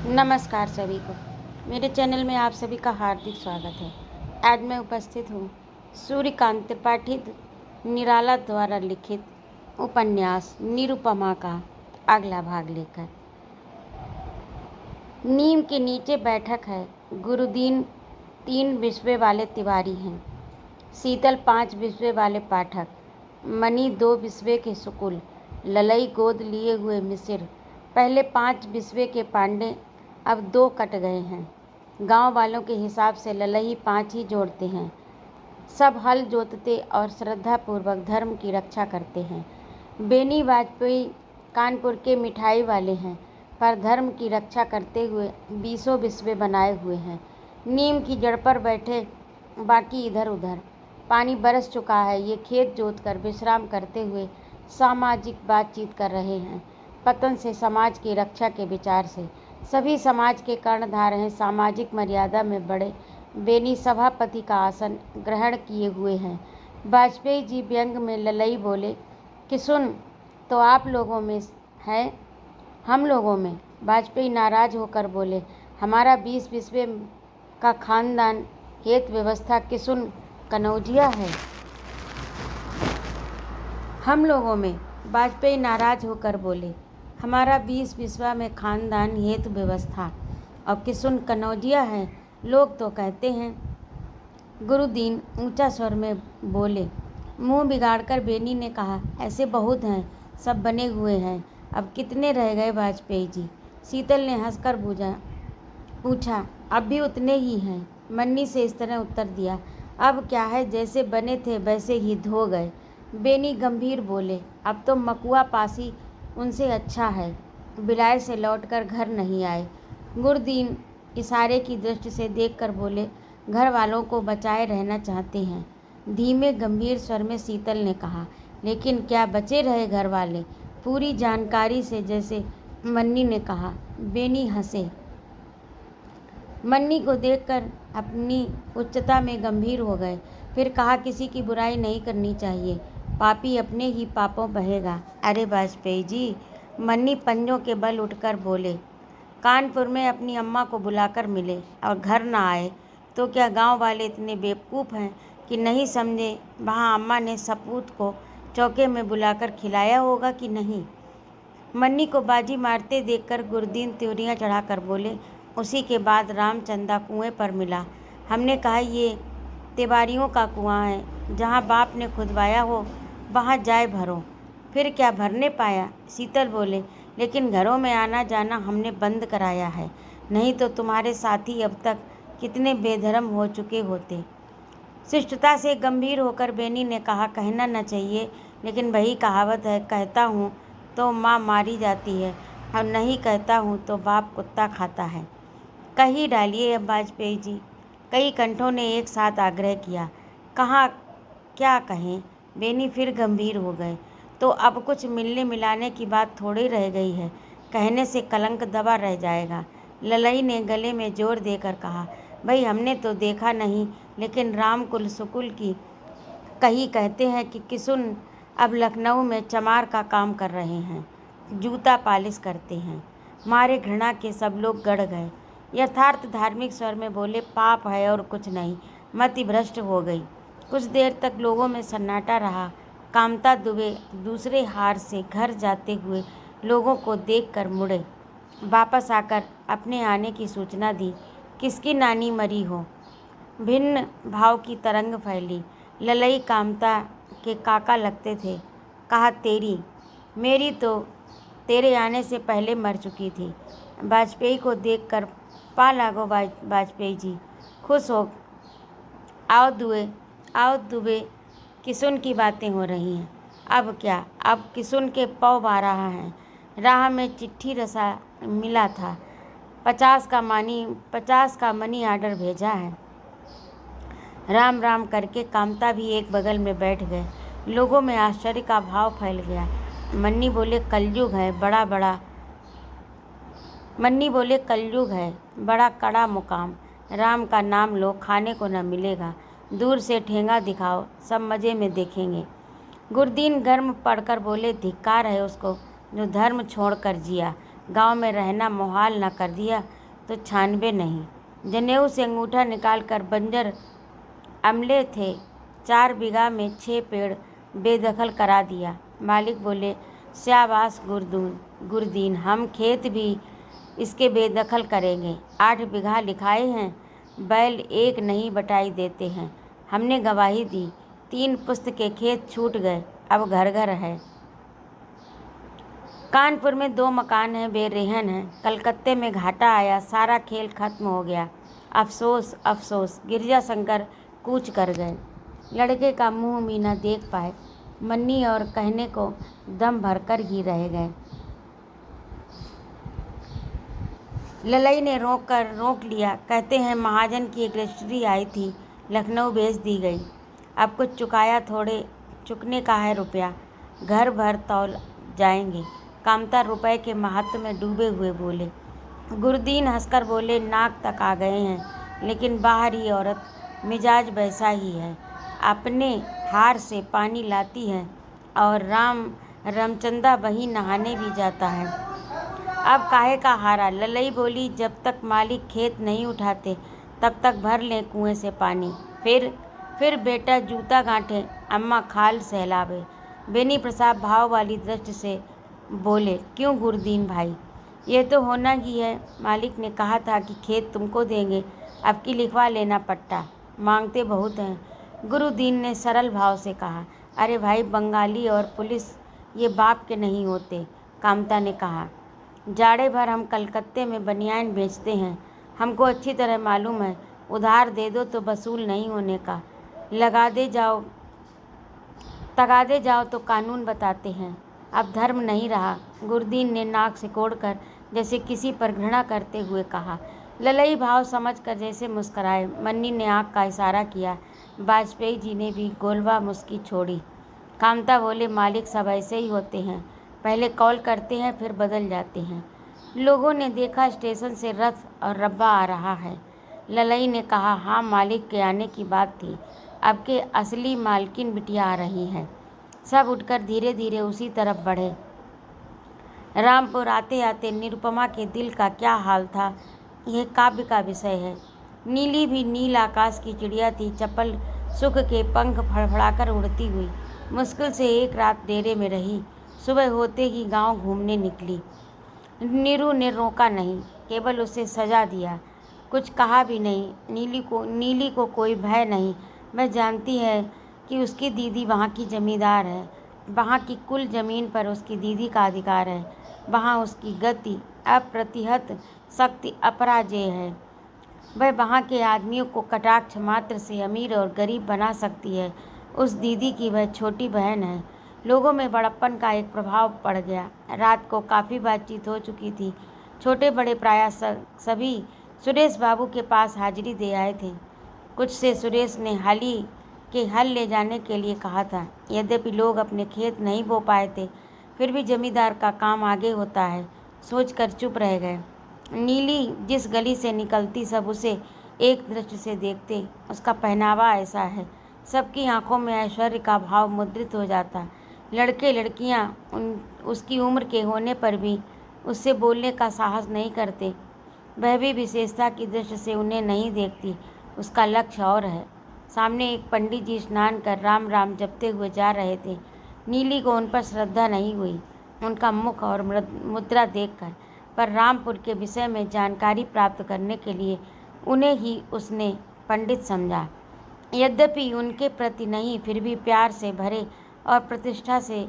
नमस्कार सभी को। मेरे चैनल में आप सभी का हार्दिक स्वागत है। आज मैं उपस्थित हूँ सूर्यकांत त्रिपाठी निराला द्वारा लिखित उपन्यास निरुपमा का अगला भाग लेकर। नीम के नीचे बैठक है। गुरुदीन 3 विषय वाले तिवारी हैं, शीतल 5 विषय वाले पाठक, मनी 2 विषय के सुकुल, ललई गोद लिए हुए मिसिर। पहले 5 विषय के पांडे अब 2 कट गए हैं। गांव वालों के हिसाब से ललई 5 ही जोड़ते हैं। सब हल जोतते और श्रद्धापूर्वक धर्म की रक्षा करते हैं। बेनी वाजपेयी कानपुर के मिठाई वाले हैं, पर धर्म की रक्षा करते हुए 20 विषय बनाए हुए हैं। नीम की जड़ पर बैठे, बाकी इधर उधर। पानी बरस चुका है। ये खेत जोतकर विश्राम करते हुए सामाजिक बातचीत कर रहे हैं। पतन से समाज की रक्षा के विचार से सभी समाज के कर्णधार हैं। सामाजिक मर्यादा में बड़े बेनी सभापति का आसन ग्रहण किए हुए हैं। वाजपेयी जी व्यंग में ललई बोले कि सुन तो आप लोगों में है, हम लोगों में। वाजपेयी नाराज होकर बोले, हमारा 20 विषय का खानदान हेत व्यवस्था किसुन कनौजिया है। हम लोगों में। वाजपेयी नाराज होकर बोले, हमारा 20 विश्वा में खानदान हेतु व्यवस्था और किसुन कनौजिया है, लोग तो कहते हैं। गुरुदीन ऊंचा स्वर में बोले। मुंह बिगाड़कर बेनी ने कहा, ऐसे बहुत हैं, सब बने हुए हैं। अब कितने रह गए वाजपेयी जी? शीतल ने हंसकर पूछा, अब भी उतने ही हैं। मन्नी से इस तरह उत्तर दिया, अब क्या है, जैसे बने थे वैसे ही धो गए। बेनी गंभीर बोले, अब तो मकुआ पासी उनसे अच्छा है, बिलाय से लौटकर घर नहीं आए। गुरुदीन इशारे की दृष्टि से देखकर बोले, घर वालों को बचाए रहना चाहते हैं। धीमे गंभीर स्वर में शीतल ने कहा, लेकिन क्या बचे रहे घर वाले? पूरी जानकारी से जैसे मन्नी ने कहा। बेनी हंसे। मन्नी को देखकर अपनी उच्चता में गंभीर हो गए। फिर कहा, किसी की बुराई नहीं करनी चाहिए, पापी अपने ही पापों बहेगा। अरे वाजपेयी जी, मन्नी पंजों के बल उठकर बोले, कानपुर में अपनी अम्मा को बुलाकर मिले और घर ना आए तो क्या गांव वाले इतने बेवकूफ़ हैं कि नहीं समझे वहाँ अम्मा ने सपूत को चौके में बुलाकर खिलाया होगा कि नहीं। मन्नी को बाजी मारते देखकर गुरुदीन त्योरियाँ चढ़ाकर बोले, उसी के बाद रामचंदा कुएं पर मिला। हमने कहा, ये तिवारियों का कुआं है, जहाँ बाप ने खुदवाया हो वहाँ जाए भरो। फिर क्या भरने पाया? शीतल बोले, लेकिन घरों में आना जाना हमने बंद कराया है, नहीं तो तुम्हारे साथी अब तक कितने बेधर्म हो चुके होते। शिष्टता से गंभीर होकर बेनी ने कहा, कहना न चाहिए, लेकिन वही कहावत है, कहता हूँ तो माँ मारी जाती है और नहीं कहता हूँ तो बाप कुत्ता खाता है। कही डालिए अब वाजपेयी जी, कई कंठों ने एक साथ आग्रह किया। कहाँ क्या कहें? बेनी फिर गंभीर हो गए। तो अब कुछ मिलने मिलाने की बात थोड़ी रह गई है, कहने से कलंक दबा रह जाएगा। ललई ने गले में जोर देकर कहा, भाई हमने तो देखा नहीं, लेकिन रामकुल सुकुल की कही कहते हैं कि किसुन अब लखनऊ में चमार का काम कर रहे हैं, जूता पालिश करते हैं। मारे घृणा के सब लोग गड़ गए। यथार्थ धार्मिक स्वर में बोले, पाप है और कुछ नहीं, मति भ्रष्ट हो गई। कुछ देर तक लोगों में सन्नाटा रहा। कामता दुबे दूसरे हार से घर जाते हुए लोगों को देखकर मुड़े। वापस आकर अपने आने की सूचना दी। किसकी नानी मरी हो? भिन्न भाव की तरंग फैली। ललई कामता के काका लगते थे। कहा, तेरी मेरी तो तेरे आने से पहले मर चुकी थी। वाजपेयी को देखकर, पा लागो वाजपेयी जी, खुश हो, आओ दुबे, किसुन की बातें हो रही हैं। अब क्या? अब किसुन के पौ आ रहा है। राह में चिट्ठी रसा मिला था, 50 का मनी आर्डर भेजा है। राम राम करके कामता भी एक बगल में बैठ गए। लोगों में आश्चर्य का भाव फैल गया। मन्नी बोले, कलयुग है, बड़ा कड़ा मुकाम। राम का नाम लो, खाने को न मिलेगा, दूर से ठेंगा दिखाओ, सब मज़े में देखेंगे। गुरुदीन गर्म पड़कर बोले, धिक्कार है उसको जो धर्म छोड़कर जिया। गांव में रहना मुहाल न कर दिया तो 96 नहीं। जनेऊ से अंगूठा निकालकर बंजर अमले थे 4 बीघा में 6 पेड़ बेदखल करा दिया। मालिक बोले, शाबाश गुरदीन, हम खेत भी इसके बेदखल करेंगे। 8 बीघा लिखाए हैं, बैल एक नहीं बटाई देते हैं। हमने गवाही दी, 3 पुश्त के खेत छूट गए, अब घर घर है। कानपुर में 2 मकान हैं, बेरेहन हैं। कलकत्ते में घाटा आया, सारा खेल खत्म हो गया। अफसोस अफसोस, गिरजा शंकर कूच कर गए। लड़के का मुंह मीना देख पाए मन्नी और कहने को दम भरकर ही रह गए। ललई ने रोक लिया। कहते हैं महाजन की एक रजिस्ट्री आई थी, लखनऊ भेज दी गई। अब कुछ चुकाया, थोड़े चुकने का है रुपया, घर भर तौल जाएंगे। कामता रुपए के महत्व में डूबे हुए बोले। गुरदीन हंसकर बोले, नाक तक आ गए हैं, लेकिन बाहरी औरत मिजाज वैसा ही है। अपने हार से पानी लाती है और रामचंदा वहीं नहाने भी जाता है। अब काहे का हारा? ललई बोली, जब तक मालिक खेत नहीं उठाते तब तक भर लें कुएं से पानी, फिर बेटा जूता गांठे, अम्मा खाल सहलावे। बेनी प्रसाद भाव वाली दृष्टि से बोले, क्यों गुरदीन भाई, ये तो होना ही है। मालिक ने कहा था कि खेत तुमको देंगे, अब की लिखवा लेना पट्टा, मांगते बहुत हैं। गुरुदीन ने सरल भाव से कहा, अरे भाई, बंगाली और पुलिस ये बाप के नहीं होते। कामता ने कहा, जाड़े भर हम कलकत्ते में बनियान बेचते हैं, हमको अच्छी तरह मालूम है, उधार दे दो तो वसूल नहीं होने का, तगादे जाओ तो कानून बताते हैं। अब धर्म नहीं रहा। गुरदीन ने नाक सिकोड़कर जैसे किसी पर घृणा करते हुए कहा। ललई भाव समझकर जैसे मुस्कराए। मन्नी ने आँख का इशारा किया। वाजपेयी जी ने भी गोलवा मुस्की छोड़ी। कामता बोले, मालिक सब ऐसे ही होते हैं, पहले कॉल करते हैं फिर बदल जाते हैं। लोगों ने देखा स्टेशन से रथ और रब्बा आ रहा है। ललई ने कहा, हाँ, मालिक के आने की बात थी, अब के असली मालकिन बिटिया आ रही है। सब उठकर धीरे धीरे उसी तरफ बढ़े। रामपुर आते आते निरुपमा के दिल का क्या हाल था, यह काव्य का विषय है। नीली भी नील आकाश की चिड़िया थी, चपल सुख के पंख फड़फड़ाकर उड़ती हुई। मुश्किल से एक रात डेरे में रही, सुबह होते ही गांव घूमने निकली। नीरू ने रोका नहीं, केवल उसे सजा दिया, कुछ कहा भी नहीं। नीली को कोई भय नहीं, वह जानती है कि उसकी दीदी वहाँ की जमींदार है, वहाँ की कुल ज़मीन पर उसकी दीदी का अधिकार है, वहाँ उसकी गति अप्रतिहत शक्ति अपराजेय है। वह वहाँ के आदमियों को कटाक्ष मात्र से अमीर और गरीब बना सकती है। उस दीदी की वह छोटी बहन है। लोगों में बड़प्पन का एक प्रभाव पड़ गया। रात को काफ़ी बातचीत हो चुकी थी। छोटे बड़े प्रायः सभी सुरेश बाबू के पास हाजिरी दे आए थे। कुछ से सुरेश ने हाली के हल ले जाने के लिए कहा था। यद्यपि लोग अपने खेत नहीं बो पाए थे, फिर भी जमींदार का काम आगे होता है, सोचकर चुप रह गए। नीली जिस गली से निकलती सब उसे एक दृष्टि से देखते। उसका पहनावा ऐसा है, सबकी आंखों में ऐश्वर्य का भाव मुद्रित हो जाता। लड़के लड़कियां उसकी उम्र के होने पर भी उससे बोलने का साहस नहीं करते। वह भी विशेषता की दृष्टि से उन्हें नहीं देखती, उसका लक्ष्य और है। सामने एक पंडित जी स्नान कर राम राम जपते हुए जा रहे थे। नीली को उन पर श्रद्धा नहीं हुई, उनका मुख और मुद्रा देखकर, पर रामपुर के विषय में जानकारी प्राप्त करने के लिए उन्हें ही उसने पंडित समझा। यद्यपि उनके प्रति नहीं, फिर भी प्यार से भरे और प्रतिष्ठा से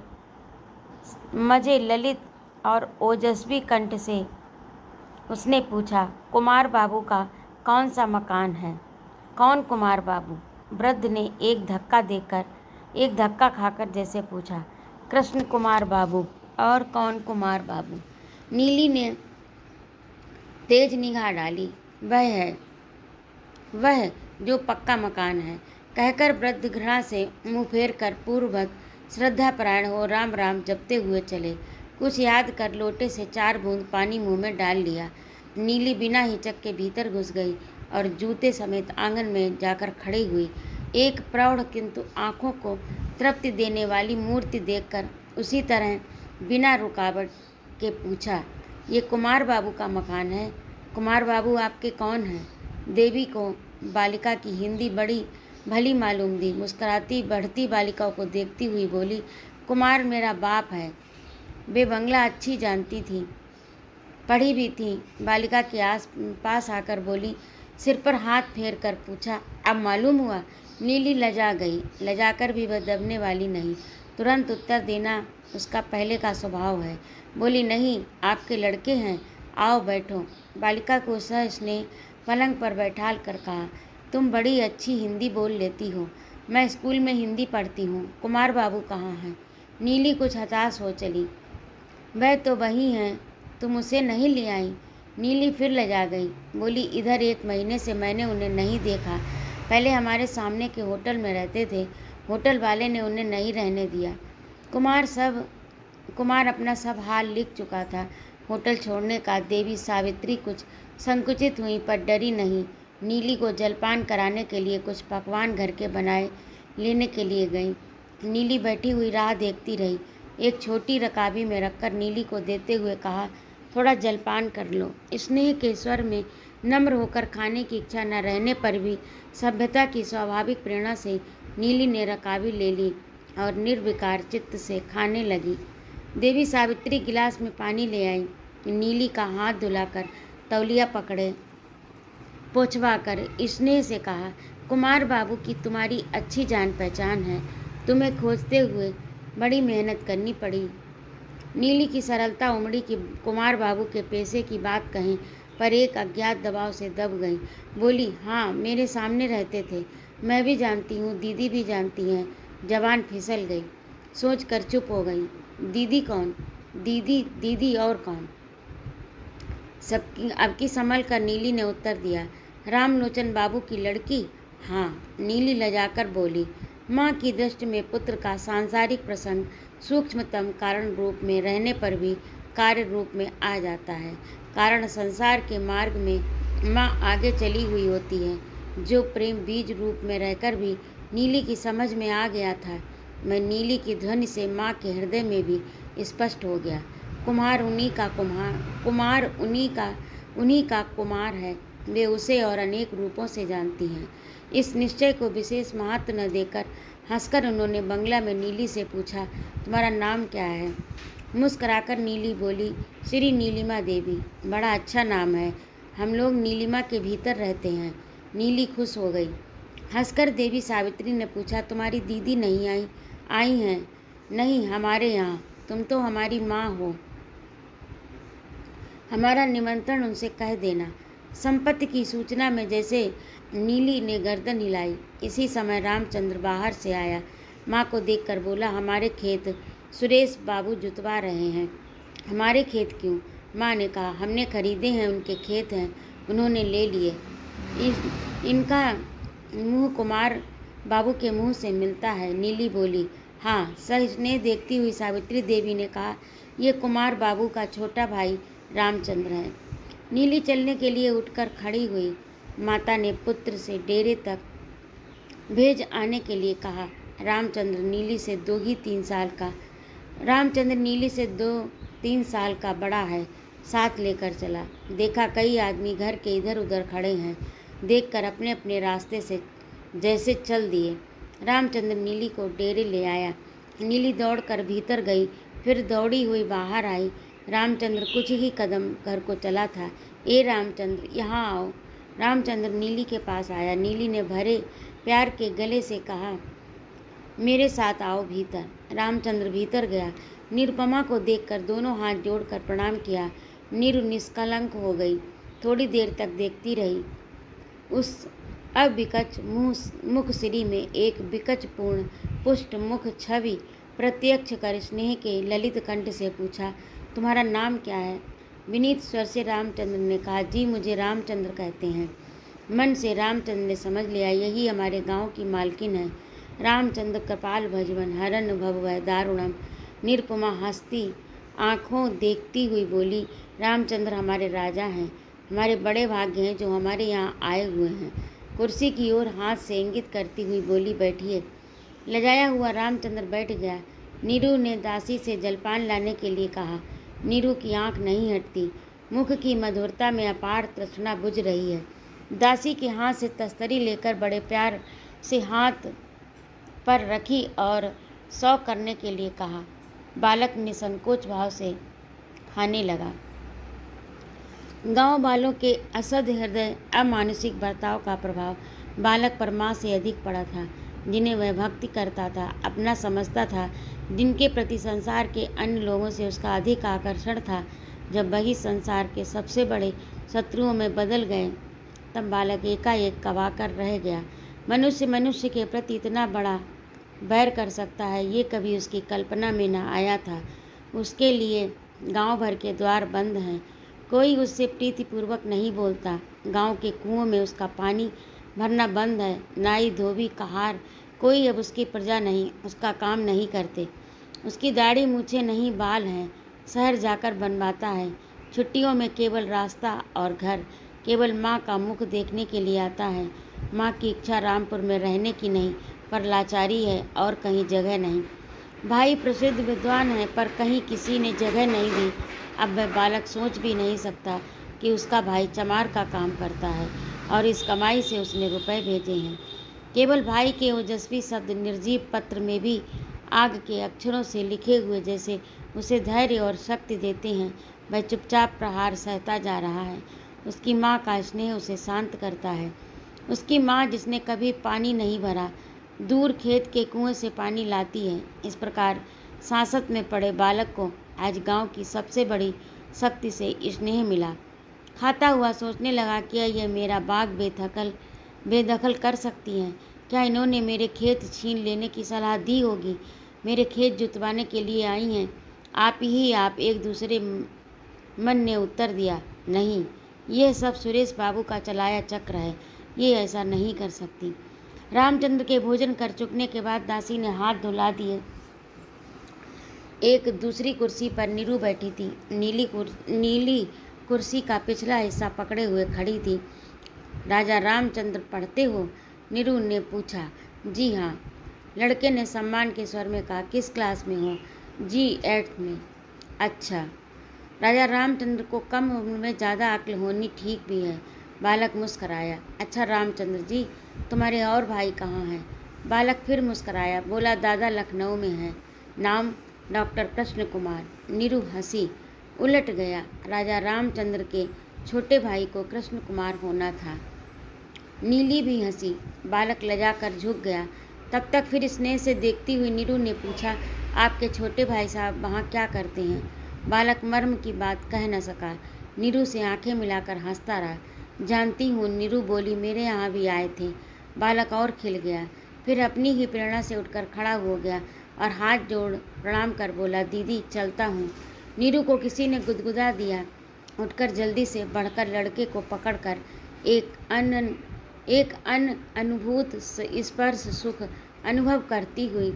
मजे ललित और ओजस्वी कंठ से उसने पूछा, कुमार बाबू का कौन सा मकान है? कौन कुमार बाबू? वृद्ध ने एक धक्का खाकर जैसे पूछा, कृष्ण कुमार बाबू। और कौन कुमार बाबू? नीली ने तेज निगाह डाली। वह जो पक्का मकान है, कहकर वृद्ध घृणा से मुँह फेर कर पूर्ववत श्रद्धापरायण हो राम राम जपते हुए चले। कुछ याद कर लोटे से 4 बूंद पानी मुंह में डाल लिया। नीली बिना हिचक के भीतर घुस गई और जूते समेत आंगन में जाकर खड़ी हुई। एक प्रौढ़ किंतु आँखों को तृप्ति देने वाली मूर्ति देखकर उसी तरह बिना रुकावट के पूछा, ये कुमार बाबू का मकान है। कुमार बाबू आपके कौन हैं? देवी को बालिका की हिंदी बड़ी भली मालूम दी। मुस्कुराती बढ़ती बालिका को देखती हुई बोली, कुमार मेरा बाप है। वे बंगला अच्छी जानती थी, पढ़ी भी थी। बालिका के पास आकर बोली, सिर पर हाथ फेर कर पूछा, अब मालूम हुआ? नीली लजा गई। लजाकर भी वह दबने वाली नहीं, तुरंत उत्तर देना उसका पहले का स्वभाव है। बोली, नहीं, आपके लड़के हैं, आओ बैठो। बालिका को सस्नेह पलंग पर बैठाल कर कहा, तुम बड़ी अच्छी हिंदी बोल लेती हो। मैं स्कूल में हिंदी पढ़ती हूँ। कुमार बाबू कहाँ हैं? नीली कुछ हताश हो चली। वह तो वही हैं, तुम उसे नहीं ले आई? नीली फिर लजा गई। बोली, इधर 1 महीने से मैंने उन्हें नहीं देखा। पहले हमारे सामने के होटल में रहते थे, होटल वाले ने उन्हें नहीं रहने दिया। कुमार अपना सब हाल लिख चुका था होटल छोड़ने का। देवी सावित्री कुछ संकुचित हुई पर डरी नहीं। नीली को जलपान कराने के लिए कुछ पकवान घर के बनाए लेने के लिए गई। नीली बैठी हुई राह देखती रही। एक छोटी रकाबी में रखकर नीली को देते हुए कहा, थोड़ा जलपान कर लो। स्नेह के स्वर में नम्र होकर खाने की इच्छा न रहने पर भी सभ्यता की स्वाभाविक प्रेरणा से नीली ने रकाबी ले ली और निर्विकार चित्त से खाने लगी। देवी सावित्री गिलास में पानी ले आई। नीली का हाथ धुलाकर तौलिया पकड़े पोंछवा कर स्नेह से कहा, कुमार बाबू की तुम्हारी अच्छी जान पहचान है। तुम्हें खोजते हुए बड़ी मेहनत करनी पड़ी। नीली की सरलता उमड़ी कि कुमार बाबू के पैसे की बात कहें, पर एक अज्ञात दबाव से दब गई। बोली, हाँ, मेरे सामने रहते थे। मैं भी जानती हूँ, दीदी भी जानती हैं। जबान फिसल गई, सोच कर चुप हो गई। दीदी कौन? दीदी और कौन? सबकी अबकी संभल कर नीली ने उत्तर दिया, रामलोचन बाबू की लड़की। हाँ, नीली लजाकर बोली। माँ की दृष्टि में पुत्र का सांसारिक प्रसंग सूक्ष्मतम कारण रूप में रहने पर भी कार्य रूप में आ जाता है। कारण संसार के मार्ग में माँ आगे चली हुई होती है। जो प्रेम बीज रूप में रहकर भी नीली की समझ में आ गया था, मैं नीली की ध्वनि से माँ के हृदय में भी स्पष्ट हो गया। कुमार उन्हीं का कुमार है। वे उसे और अनेक रूपों से जानती हैं। इस निश्चय को विशेष महत्व न देकर हंसकर उन्होंने बंगला में नीली से पूछा, तुम्हारा नाम क्या है? मुस्कुराकर नीली बोली, श्री नीलिमा देवी। बड़ा अच्छा नाम है। हम लोग नीलिमा के भीतर रहते हैं। नीली खुश हो गई। हंसकर देवी सावित्री ने पूछा, तुम्हारी दीदी नहीं आई? आई हैं। नहीं, हमारे यहाँ। तुम तो हमारी माँ हो। हमारा निमंत्रण उनसे कह देना। संपत्ति की सूचना में जैसे नीली ने गर्दन हिलाई। इसी समय रामचंद्र बाहर से आया। माँ को देखकर बोला, हमारे खेत सुरेश बाबू जुतवा रहे हैं। हमारे खेत क्यों? माँ ने कहा, हमने खरीदे हैं, उनके खेत हैं, उन्होंने ले लिए। इनका मुँह कुमार बाबू के मुँह से मिलता है। नीली बोली, हाँ। सस्नेह देखती हुई सावित्री देवी ने कहा, ये कुमार बाबू का छोटा भाई रामचंद्र है। नीली चलने के लिए उठकर खड़ी हुई। माता ने पुत्र से डेरे तक भेज आने के लिए कहा। रामचंद्र नीली से 2-3 साल का बड़ा है। साथ लेकर चला। देखा कई आदमी घर के इधर उधर खड़े हैं। देखकर अपने अपने रास्ते से जैसे चल दिए। रामचंद्र नीली को डेरे ले आया। नीली दौड़कर भीतर गई, फिर दौड़ी हुई बाहर आई। रामचंद्र कुछ ही कदम घर को चला था। ए रामचंद्र, यहाँ आओ। रामचंद्र नीली के पास आया। नीली ने भरे प्यार के गले से कहा, मेरे साथ आओ भीतर। रामचंद्र भीतर गया। निरुपमा को देखकर दोनों हाथ जोड़कर प्रणाम किया। नीरू निष्कलंक हो गई। थोड़ी देर तक देखती रही। उस अविकच मुख श्री में एक विकचपूर्ण पुष्ट मुख छवि प्रत्यक्ष कर स्नेह के ललित कंठ से पूछा, तुम्हारा नाम क्या है? विनीत स्वर से रामचंद्र ने कहा, जी मुझे रामचंद्र कहते हैं। मन से रामचंद्र ने समझ लिया, यही हमारे गांव की मालकिन है। रामचंद्र कपाल भजवन हरन भववै दारुणम। निरुपमा हंसती आँखों देखती हुई बोली, रामचंद्र हमारे राजा हैं। हमारे बड़े भाग्य हैं जो हमारे यहाँ आए हुए हैं। कुर्सी की ओर हाथ से इंगित करती हुई बोली, बैठिए। लजाया हुआ रामचंद्र बैठ गया। नीरू ने दासी से जलपान लाने के लिए कहा। नीरू की आंख नहीं हटती। मुख की मधुरता में अपार तृष्णा बुझ रही है। दासी के हाथ से तस्तरी लेकर बड़े प्यार से हाथ पर रखी और सौ करने के लिए कहा। बालक निसंकोच भाव से खाने लगा। गांव वालों के असद हृदय अमानुषिक बर्ताव का प्रभाव बालक पर माँ से अधिक पड़ा था, जिन्हें वह भक्ति करता था, अपना समझता था, जिनके प्रति संसार के अन्य लोगों से उसका अधिक आकर्षण था। जब वही संसार के सबसे बड़े शत्रुओं में बदल गए, तब बालक एकाएक कवाकर रह गया। मनुष्य मनुष्य के प्रति इतना बड़ा बैर कर सकता है, ये कभी उसकी कल्पना में न आया था। उसके लिए गांव भर के द्वार बंद हैं, कोई उससे प्रीतिपूर्वक नहीं बोलता। गांव के कुओं में उसका पानी भरना बंद है। नाई धोबी कहार कोई अब उसकी प्रजा नहीं, उसका काम नहीं करते। उसकी दाढ़ी मूछें नहीं, बाल हैं, शहर जाकर बनवाता है। छुट्टियों में केवल रास्ता और घर, केवल माँ का मुख देखने के लिए आता है। माँ की इच्छा रामपुर में रहने की नहीं, पर लाचारी है और कहीं जगह नहीं। भाई प्रसिद्ध विद्वान है, पर कहीं किसी ने जगह नहीं दी। अब वह बालक सोच भी नहीं सकता कि उसका भाई चमार का काम करता है और इस कमाई से उसने रुपए भेजे हैं। केवल भाई के ओजस्वी शब्द निर्जीव पत्र में भी आग के अक्षरों से लिखे हुए जैसे उसे धैर्य और शक्ति देते हैं। वह चुपचाप प्रहार सहता जा रहा है। उसकी माँ का स्नेह उसे शांत करता है। उसकी माँ जिसने कभी पानी नहीं भरा, दूर खेत के कुएं से पानी लाती है। इस प्रकार सांसत में पड़े बालक को आज गांव की सबसे बड़ी शक्ति से स्नेह मिला। खाता हुआ सोचने लगा, क्या यह मेरा बाग बेदखल कर सकती हैं? क्या इन्होंने मेरे खेत छीन लेने की सलाह दी होगी? मेरे खेत जुतवाने के लिए आई हैं। आप एक दूसरे मन ने उत्तर दिया। नहीं, यह सब सुरेश बाबू का चलाया चक्र है, ये ऐसा नहीं कर सकती। रामचंद्र के भोजन कर चुकने के बाद दासी ने हाथ धुला दिए। एक दूसरी कुर्सी पर नीरू बैठी थी। नीली कुर्सी का पिछला हिस्सा पकड़े हुए खड़ी थी। राजा रामचंद्र पढ़ते हो? नीरू ने पूछा। जी हाँ, लड़के ने सम्मान के स्वर में कहा। किस क्लास में हो? जी 8th में। अच्छा। राजा रामचंद्र को कम उम्र में ज़्यादा अक्ल होनी ठीक भी है। बालक मुस्कराया। अच्छा रामचंद्र जी, तुम्हारे और भाई कहाँ हैं? बालक फिर मुस्कराया, बोला दादा लखनऊ में है। नाम? डॉक्टर कृष्ण कुमार। नीरू हंसी। उलट गया। राजा रामचंद्र के छोटे भाई को कृष्ण कुमार होना था। नीली भी हंसी। बालक लजाकर झुक गया। तब तक फिर स्नेह से देखती हुई नीरू ने पूछा, आपके छोटे भाई साहब वहाँ क्या करते हैं? बालक मर्म की बात कह न सका। नीरू से आंखें मिलाकर हंसता रहा। जानती हूँ, नीरू बोली, मेरे यहाँ भी आए थे। बालक और खिल गया। फिर अपनी ही प्रेरणा से उठकर खड़ा हो गया और हाथ जोड़ प्रणाम कर बोला, दीदी चलता हूँ। नीरू को किसी ने गुदगुदा दिया। उठकर जल्दी से बढ़कर लड़के को पकड़कर एक अनुभूत स्पर्श सुख अनुभव करती हुई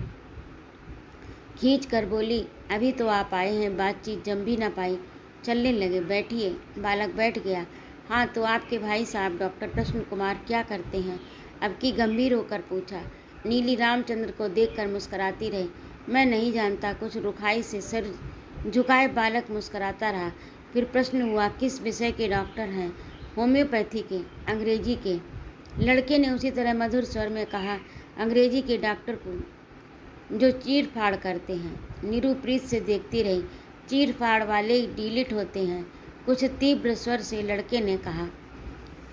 खींच कर बोली, अभी तो आप आए हैं, बातचीत जम भी ना पाई। चलने लगे। बैठिए। बालक बैठ गया। हाँ, तो आपके भाई साहब डॉक्टर कृष्ण कुमार क्या करते हैं? अब की गंभीर होकर पूछा। नीली रामचंद्र को देखकर मुस्कुराती रही। मैं नहीं जानता। कुछ रुखाई से सिर झुकाए बालक मुस्कुराता रहा। फिर प्रश्न हुआ, किस विषय के डॉक्टर हैं? होम्योपैथी के? अंग्रेजी के? लड़के ने उसी तरह मधुर स्वर में कहा, अंग्रेजी के डॉक्टर को जो चीर फाड़ करते हैं। नीरू प्रीत से देखती रही। चीर फाड़ वाले डीलिट होते हैं, कुछ तीव्र स्वर से लड़के ने कहा।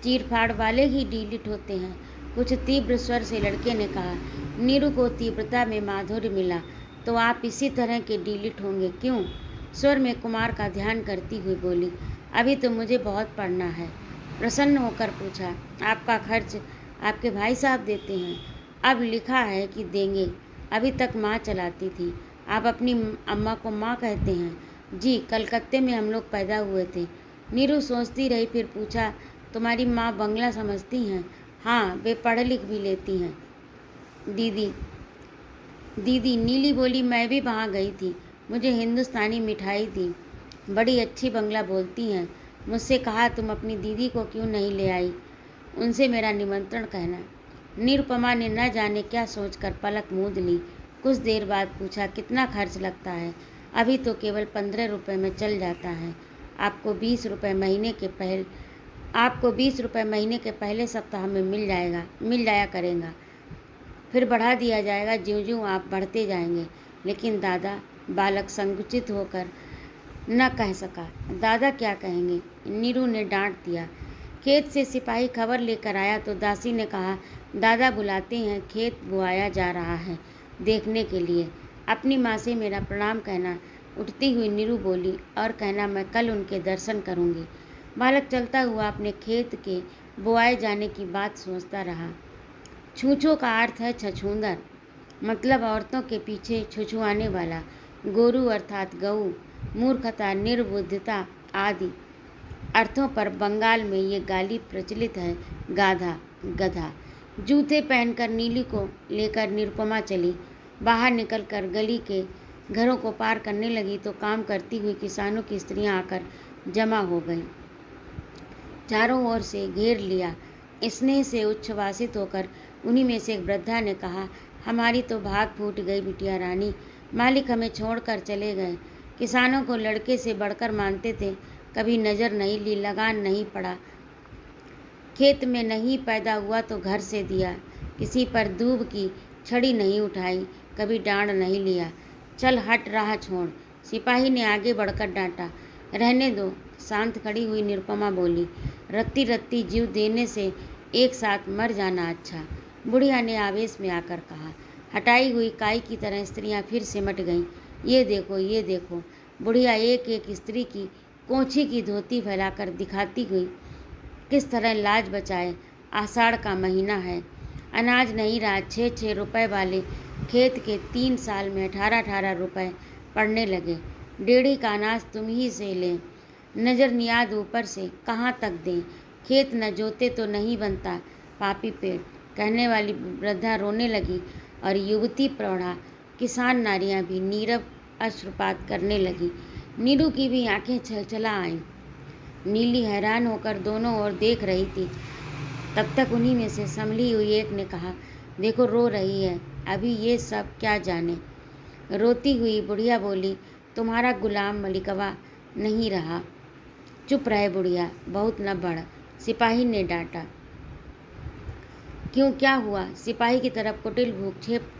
चीर फाड़ वाले ही डीलिट होते हैं, कुछ तीव्र स्वर से लड़के ने कहा। नीरू को तीव्रता में माधुर्य मिला। तो आप इसी तरह के डीलिट होंगे, क्यों? स्वर में कुमार का ध्यान करती हुई बोली, अभी तो मुझे बहुत पढ़ना है। प्रसन्न होकर पूछा, आपका खर्च आपके भाई साहब देते हैं? अब लिखा है कि देंगे। अभी तक माँ चलाती थी। आप अपनी अम्मा को माँ कहते हैं? जी, कलकत्ते में हम लोग पैदा हुए थे। नीरू सोचती रही। फिर पूछा, तुम्हारी माँ बंगला समझती हैं? हाँ, वे पढ़ लिख भी लेती हैं। दीदी नीली बोली, मैं भी वहाँ गई थी। मुझे हिंदुस्तानी मिठाई दी। बड़ी अच्छी बंगला बोलती हैं। मुझसे कहा, तुम अपनी दीदी को क्यों नहीं ले आई? उनसे मेरा निमंत्रण कहना। निरुपमा ने न जाने क्या सोचकर पलक मूंद ली। कुछ देर बाद पूछा, कितना खर्च लगता है? अभी तो केवल 15 रुपये में चल जाता है। आपको 20 रुपये महीने के पहले सप्ताह में मिल जाया करेगा। फिर बढ़ा दिया जाएगा ज्यों ज्यों आप बढ़ते जाएंगे। लेकिन दादा, बालक संकुचित होकर न कह सका। दादा क्या कहेंगे, नीरू ने डांट दिया। खेत से सिपाही खबर लेकर आया तो दासी ने कहा, दादा बुलाते हैं, खेत बोआया जा रहा है, देखने के लिए। अपनी माँ से मेरा प्रणाम कहना। उठती हुई नीरू बोली, और कहना मैं कल उनके दर्शन करूँगी। बालक चलता हुआ अपने खेत के बोआए जाने की बात सोचता रहा। छूछो का अर्थ है छछूंदर, मतलब औरतों के पीछे छुछुआने वाला। गोरू अर्थात गऊ, मूर्खता, निर्बुद्धता आदि अर्थों पर बंगाल में ये गाली प्रचलित है। गाधा, गधा। जूते पहनकर नीली को लेकर निरुपमा चली। बाहर निकलकर गली के घरों को पार करने लगी तो काम करती हुई किसानों की स्त्रियां आकर जमा हो गईं। चारों ओर से घेर लिया। स्नेह से उच्छ्वासित होकर उन्हीं में से एक वृद्धा ने कहा, हमारी तो भाग फूट गई बिटिया रानी, मालिक हमें छोड़कर चले गए। किसानों को लड़के से बढ़कर मानते थे, कभी नज़र नहीं ली, लगान नहीं पड़ा, खेत में नहीं पैदा हुआ तो घर से दिया, किसी पर दूब की छड़ी नहीं उठाई, कभी डांड नहीं लिया। चल हट, राह छोड़। सिपाही ने आगे बढ़कर डांटा। रहने दो। शांत खड़ी हुई निरुपमा बोली, रत्ती रत्ती जीव देने से एक साथ मर जाना अच्छा। बुढ़िया ने आवेश में आकर कहा। हटाई हुई काई की तरह स्त्रियां फिर सिमट गईं। ये देखो, ये देखो। बुढ़िया एक एक स्त्री की कोंछी की धोती फैलाकर दिखाती हुई किस तरह लाज बचाए। आषाढ़ का महीना है, अनाज नहीं रहा। 6-6 रुपए वाले खेत के 3 साल में 18-18 रुपए पड़ने लगे। डेढ़ी का अनाज तुम ही से लें, नज़र नियाद ऊपर से, कहाँ तक दें। खेत न जोते तो नहीं बनता, पापी पेट। कहने वाली वृद्धा रोने लगी और युवती प्रौढ़ा किसान नारियां भी नीरव अश्रुपात करने लगी। नीरू की भी आंखें छलछला आईं। नीली हैरान होकर दोनों ओर देख रही थी। तब तक उन्हीं में से संभली हुई एक ने कहा, देखो रो रही है, अभी ये सब क्या जाने। रोती हुई बुढ़िया बोली, तुम्हारा गुलाम मलिकवा नहीं रहा। चुप रहे बुढ़िया, बहुत न बढ़, सिपाही ने डांटा। क्यों, क्या हुआ? सिपाही की तरफ कुटिल भूक्षेप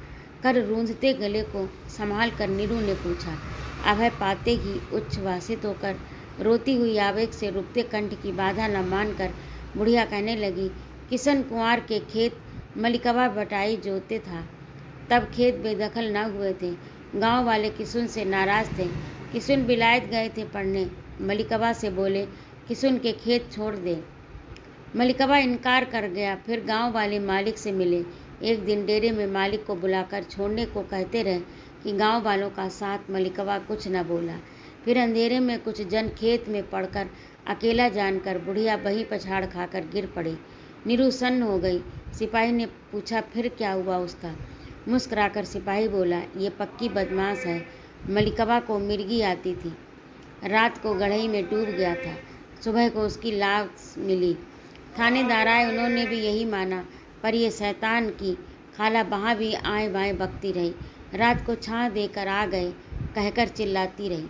कर रूंधते गले को संभाल कर नीरू ने पूछा। अभय पाते ही उच्छ्वासित होकर रोती हुई आवेग से रुकते कंठ की बाधा न मानकर बुढ़िया कहने लगी, किशन कुंवर के खेत मलिकवा बटाई जोते था, तब खेत बेदखल न हुए थे। गांव वाले किशुन से नाराज थे। किशुन विलायत गए थे पढ़ने। मलिकवा से बोले, किशुन के खेत छोड़ दे। मलिकवा इनकार कर गया। फिर गांव वाले मालिक से मिले। एक दिन डेरे में मालिक को बुलाकर छोड़ने को कहते रहे कि गांव वालों का साथ मलिकवा कुछ न बोला। फिर अंधेरे में कुछ जन खेत में पड़कर अकेला जानकर बुढ़िया वहीं पछाड़ खाकर गिर पड़ी। नीरू सन्न हो गई। सिपाही ने पूछा, फिर क्या हुआ उसका? मुस्कुराकर सिपाही बोला, ये पक्की बदमाश है। मलिकवा को मिर्गी आती थी। रात को गढ़ई में डूब गया था। सुबह को उसकी लाश मिली। थानेदार आए, उन्होंने भी यही माना, पर ये शैतान की खाला वहाँ भी आए बाएं बकती रही। रात को छां देकर आ गए कहकर चिल्लाती रही।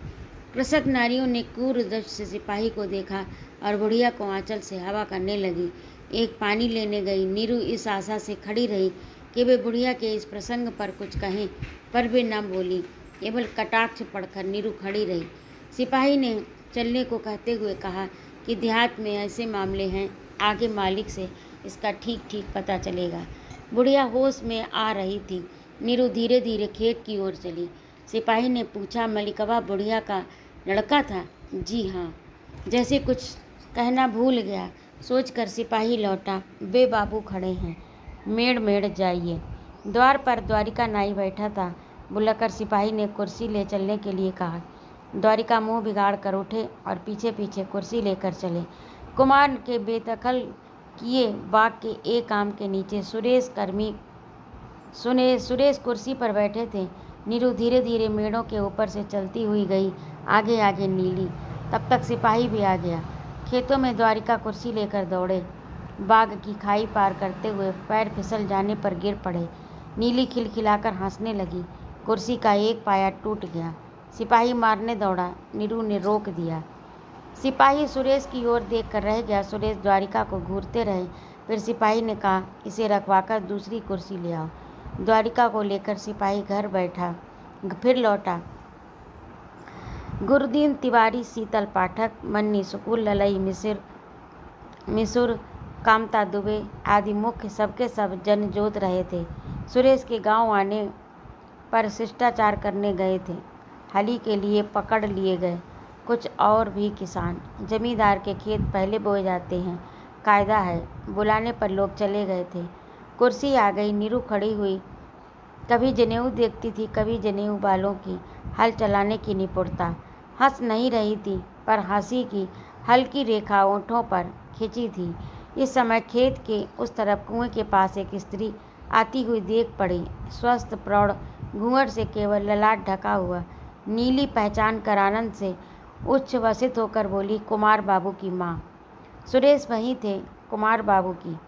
कृषक नारियों ने क्रूर दृष्टि से सिपाही को देखा और बुढ़िया को आंचल से हवा करने लगी। एक पानी लेने गई। नीरू इस आशा से खड़ी रही कि वे बुढ़िया के इस प्रसंग पर कुछ कहें, पर वे न बोली। केवल कटाक्ष पड़कर नीरू खड़ी रही। सिपाही ने चलने को कहते हुए कहा कि देहात में ऐसे मामले हैं, आगे मालिक से इसका ठीक ठीक पता चलेगा। बुढ़िया होश में आ रही थी। नीरू धीरे धीरे खेत की ओर चली। सिपाही ने पूछा, मलिकवा बुढ़िया का लड़का था? जी हाँ। जैसे कुछ कहना भूल गया, सोचकर सिपाही लौटा। वे बाबू खड़े हैं, मेड़ जाइए। द्वार पर द्वारिका नाई बैठा था। बुलाकर सिपाही ने कुर्सी ले चलने के लिए कहा। द्वारिका मुंह बिगाड़ कर उठे और पीछे पीछे कुर्सी लेकर चले। कुमार के बेदखल किए बाग के एक आम के नीचे सुरेश कुर्सी पर बैठे थे। नीरू धीरे धीरे मेड़ों के ऊपर से चलती हुई गई, आगे आगे नीली। तब तक सिपाही भी आ गया। खेतों में द्वारिका कुर्सी लेकर दौड़े। बाग की खाई पार करते हुए पैर फिसल जाने पर गिर पड़े। नीली खिलखिलाकर हंसने लगी। कुर्सी का एक पाया टूट गया। सिपाही मारने दौड़ा। नीरू ने रोक दिया। सिपाही सुरेश की ओर देखकर रह गया। सुरेश द्वारिका को घूरते रहे। फिर सिपाही ने कहा, इसे रखवाकर दूसरी कुर्सी ले आओ। द्वारिका को लेकर सिपाही घर बैठा। फिर लौटा। गुरुदीन तिवारी, शीतल पाठक, मन्नी सुकुल, ललई मिसुर, कामता दुबे आदि मुख्य सबके सब जनजोत रहे थे। सुरेश के गांव आने पर शिष्टाचार करने गए थे। हली के लिए पकड़ लिए गए। कुछ और भी किसान। जमींदार के खेत पहले बोए जाते हैं, कायदा है। बुलाने पर लोग चले गए थे। कुर्सी आ गई। नीरू खड़ी हुई। कभी जनेऊ देखती थी, कभी जनेऊ वालों की हल चलाने की निपुणता। हंस नहीं रही थी, पर हंसी की हल्की रेखा ओंठों पर खिंची थी। इस समय खेत के उस तरफ कुएं के पास एक स्त्री आती हुई देख पड़ी। स्वस्थ प्रौढ़, घूंघट से केवल ललाट ढका हुआ। नीली पहचान कर आनंद से उच्छ्वसित होकर बोली, कुमार बाबू की माँ। सुरेश वहीं थे। कुमार बाबू की।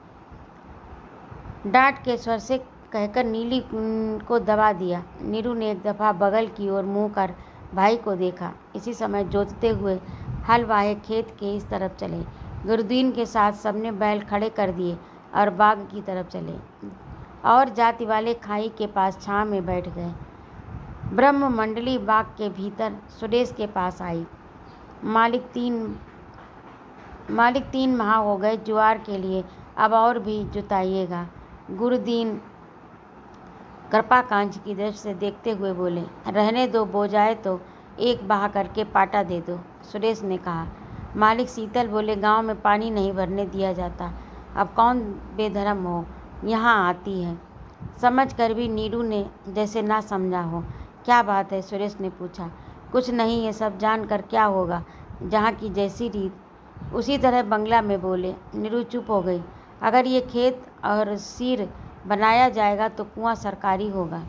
डांट के स्वर से कहकर नीली को दबा दिया। नीरू ने एक दफ़ा बगल की ओर मुँह कर भाई को देखा। इसी समय जोतते हुए हल वाहे खेत के इस तरफ चले। गुरुदीन के साथ सबने बैल खड़े कर दिए और बाग की तरफ चले और जाति वाले खाई के पास छांव में बैठ गए। ब्रह्म मंडली बाग के भीतर सुरेश के पास आई। मालिक तीन माह हो गए ज्वार के लिए, अब और भी जुताइएगा। गुरुदीन कृपाकांक्ष की दृष्टि से देखते हुए बोले, रहने दो, बो जाए तो एक बाह करके पाटा दे दो। सुरेश ने कहा। मालिक शीतल बोले, गांव में पानी नहीं भरने दिया जाता। अब कौन बेधर्म हो यहाँ आती है। समझ कर भी नीरू ने जैसे ना समझा हो। क्या बात है? सुरेश ने पूछा। कुछ नहीं, ये सब जान कर क्या होगा। जहाँ की जैसी रीत उसी तरह बंगला में बोले। नीरू चुप हो गई। अगर ये खेत और सिर बनाया जाएगा तो कुआं सरकारी होगा।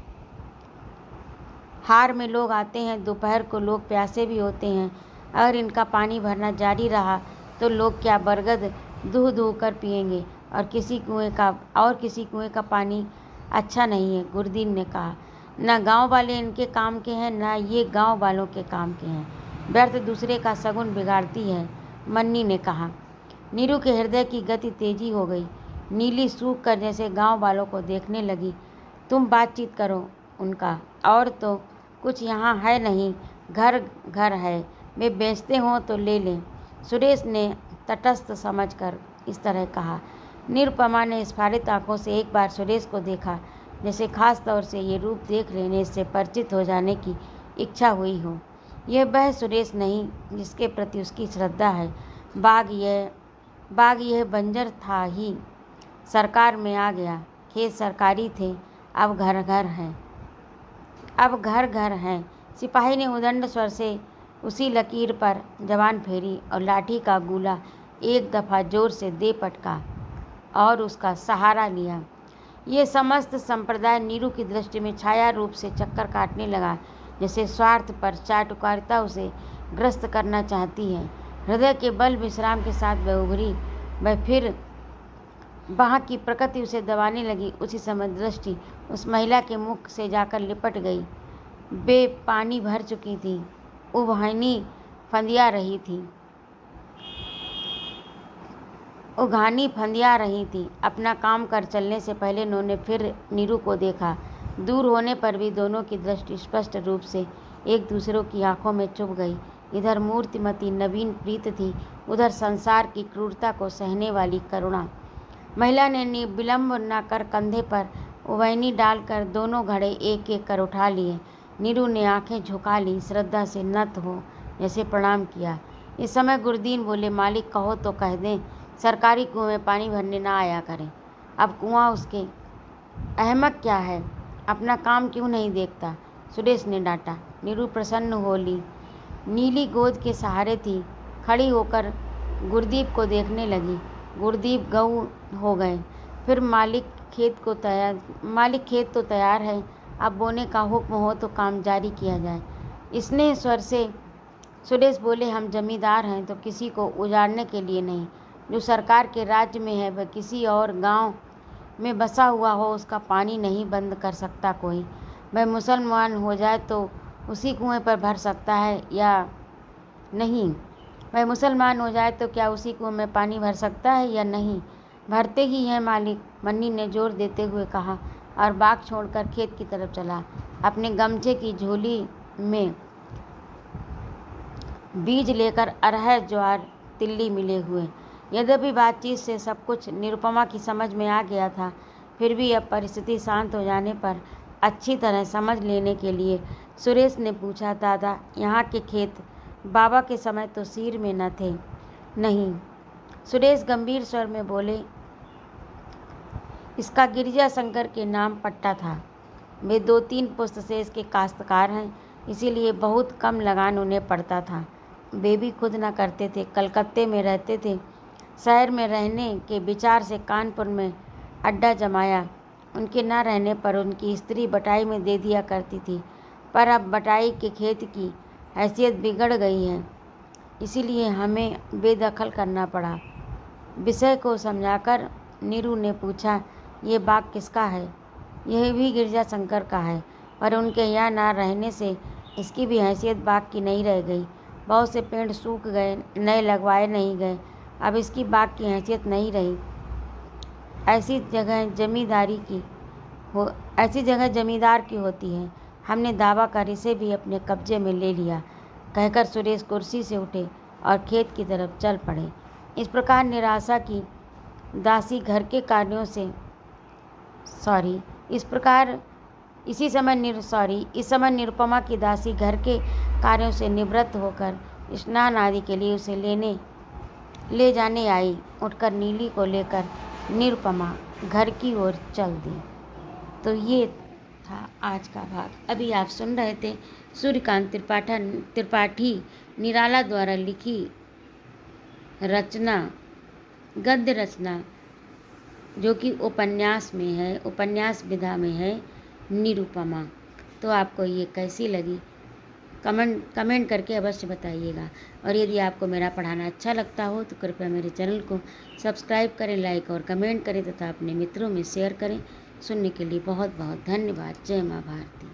हार में लोग आते हैं, दोपहर को लोग प्यासे भी होते हैं। अगर इनका पानी भरना जारी रहा तो लोग क्या बरगद दूह दूह कर पिएंगे, और किसी कुएं का पानी अच्छा नहीं है। गुरुदीन ने कहा, न गांव वाले इनके काम के हैं, न ये गांव वालों के काम के हैं। व्यर्थ दूसरे का सगुन बिगाड़ती है। मन्नी ने कहा। नीरू के हृदय की गति तेजी हो गई। नीली सूख कर जैसे गांव वालों को देखने लगी। तुम बातचीत करो उनका, और तो कुछ यहाँ है नहीं। घर घर है, वे बेचते हों तो ले लें। सुरेश ने तटस्थ समझकर इस तरह कहा। निरुपमा ने स्फारित आंखों से एक बार सुरेश को देखा, जैसे खास तौर से ये रूप देख लेने से परिचित हो जाने की इच्छा हुई हो। यह वह सुरेश नहीं जिसके प्रति उसकी श्रद्धा है। बाग यह बंजर था ही, सरकार में आ गया। खेत सरकारी थे, अब घर घर हैं। सिपाही ने उदंड स्वर से उसी लकीर पर जबान फेरी और लाठी का गूला एक दफ़ा जोर से दे पटका और उसका सहारा लिया। ये समस्त संप्रदाय नीरू की दृष्टि में छाया रूप से चक्कर काटने लगा, जैसे स्वार्थ पर चाटुकारिता उसे ग्रस्त करना चाहती है। हृदय के बल विश्राम के साथ वह उभरी। वह फिर वहाँ की प्रकृति उसे दबाने लगी। उसी समय दृष्टि उस महिला के मुख से जाकर लिपट गई। वे पानी भर चुकी थी, उघानी फंदिया रही थी। अपना काम कर चलने से पहले उन्होंने फिर नीरू को देखा। दूर होने पर भी दोनों की दृष्टि स्पष्ट रूप से एक दूसरे की आंखों में चुभ गई। इधर मूर्तिमती नवीन प्रीत थी, उधर संसार की क्रूरता को सहने वाली करुणा। महिला ने विलंब न कर कंधे पर उवैनी डालकर दोनों घड़े एक एक कर उठा लिए। नीरू ने आंखें झुका ली, श्रद्धा से नत हो जैसे प्रणाम किया। इस समय गुरुदीन बोले, मालिक कहो तो कह दें, सरकारी कुएं में पानी भरने ना आया करें। अब कुआं उसके, अहमक क्या है, अपना काम क्यों नहीं देखता। सुरेश ने डांटा। नीरू प्रसन्न हो ली। नीली गोद के सहारे थी। खड़ी होकर गुरदीप को देखने लगी। गुरदीप गऊ हो गए। फिर मालिक खेत तो तैयार है, अब बोने का हुक्म हो तो काम जारी किया जाए। स्नेह स्वर से सुरेश बोले, हम जमींदार हैं तो किसी को उजाड़ने के लिए नहीं। जो सरकार के राज्य में है वह किसी और गांव में बसा हुआ हो, उसका पानी नहीं बंद कर सकता कोई। वह मुसलमान हो जाए तो उसी कुएं पर भर सकता है या नहीं? वह मुसलमान हो जाए तो क्या उसी कुएं में पानी भर सकता है या नहीं? भरते ही हैं मालिक, मन्नी ने जोर देते हुए कहा और बाग छोड़कर खेत की तरफ चला। अपने गमछे की झोली में बीज लेकर अरहर, ज्वार, तिल्ली मिले हुए। यद्यपि बातचीत से सब कुछ निरुपमा की समझ में आ गया था, फिर भी अब परिस्थिति शांत हो जाने पर अच्छी तरह समझ लेने के लिए सुरेश ने पूछा, दादा, यहाँ के खेत बाबा के समय तो सीर में न थे? नहीं, सुरेश गंभीर स्वर में बोले, इसका गिरजा शंकर के नाम पट्टा था। वे 2-3 पुश्त से इसके काश्तकार हैं, इसीलिए बहुत कम लगान उन्हें पड़ता था। वे भी खुद न करते थे, कलकत्ते में रहते थे। शहर में रहने के विचार से कानपुर में अड्डा जमाया। उनके न रहने पर उनकी स्त्री बटाई में दे दिया करती थी, पर अब बटाई के खेत की हैसियत बिगड़ गई है, इसीलिए हमें बेदखल करना पड़ा। विषय को समझाकर नीरू ने पूछा, ये बाग किसका है? यह भी गिरजा शंकर का है, पर उनके यहाँ ना रहने से इसकी भी हैसियत बाग की नहीं रह गई। बहुत से पेड़ सूख गए, नए लगवाए नहीं गए, अब इसकी बाग की हैसियत नहीं रही। ऐसी जगह जमींदार की होती है। हमने दावा कर इसे भी अपने कब्जे में ले लिया, कहकर सुरेश कुर्सी से उठे और खेत की तरफ चल पड़े। इस प्रकार निराशा की दासी घर के कार्यों से इस समय निरुपमा की दासी घर के कार्यों से निवृत्त होकर स्नान आदि के लिए उसे ले जाने आई। उठकर नीली को लेकर निरुपमा घर की ओर चल दी। तो ये था आज का भाग। अभी आप सुन रहे थे सूर्यकांत त्रिपाठी निराला द्वारा लिखी रचना, गद्य रचना, जो कि उपन्यास में है, उपन्यास विधा में है, निरुपमा। तो आपको ये कैसी लगी कमेंट करके अवश्य बताइएगा। और यदि आपको मेरा पढ़ाना अच्छा लगता हो तो कृपया मेरे चैनल को सब्सक्राइब करें, लाइक और कमेंट करें तथा अपने मित्रों में शेयर करें। सुनने के लिए बहुत बहुत धन्यवाद। जय माँ भारती।